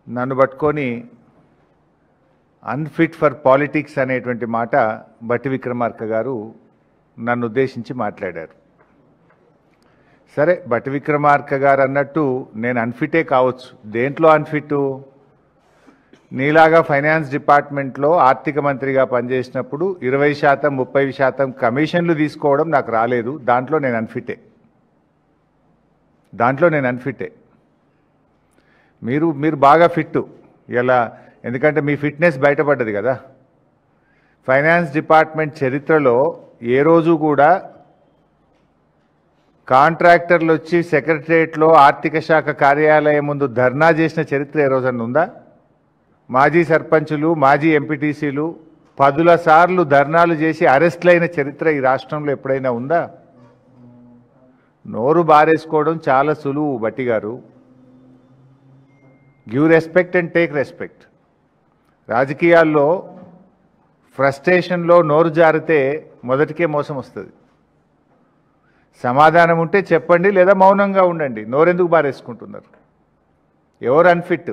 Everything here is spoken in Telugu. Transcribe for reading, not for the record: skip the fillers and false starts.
నన్ను పట్టుకొని అన్ఫిట్ ఫర్ పాలిటిక్స్ అనేటువంటి మాట బట్టి విక్రమార్క గారు నన్ను ఉద్దేశించి మాట్లాడారు. సరే, బట్టి విక్రమార్క గారు అన్నట్టు నేను అన్ఫిటే కావచ్చు. దేంట్లో అన్ఫిట్? నీలాగా ఫైనాన్స్ డిపార్ట్మెంట్లో ఆర్థిక మంత్రిగా పనిచేసినప్పుడు 20%, 30% కమిషన్లు తీసుకోవడం నాకు రాలేదు. దాంట్లో నేను అన్ఫిటే. మీరు బాగా ఫిట్ ఇలా, ఎందుకంటే మీ ఫిట్నెస్ బయటపడ్డది కదా. ఫైనాన్స్ డిపార్ట్మెంట్ చరిత్రలో ఏ రోజు కూడా కాంట్రాక్టర్లు వచ్చి సెక్రటరియట్లో ఆర్థిక శాఖ కార్యాలయం ముందు ధర్నా చేసిన చరిత్ర ఏ రోజన్నా ఉందా? మాజీ సర్పంచులు, మాజీ ఎంపీటీసీలు 10ల సార్లు ధర్నాలు చేసి అరెస్టులైన చరిత్ర ఈ రాష్ట్రంలో ఎప్పుడైనా ఉందా? నోరు బారేసుకోవడం చాలా సులువు బట్టి గారు. Give respect and take respect. రాజకీయాల్లో ఫ్రస్ట్రేషన్లో నోరు జారితే మొదటికే మోసం వస్తుంది. సమాధానం ఉంటే చెప్పండి, లేదా మౌనంగా ఉండండి. నోరెందుకు బారేసుకుంటున్నారు? ఎవరు అన్ఫిట్?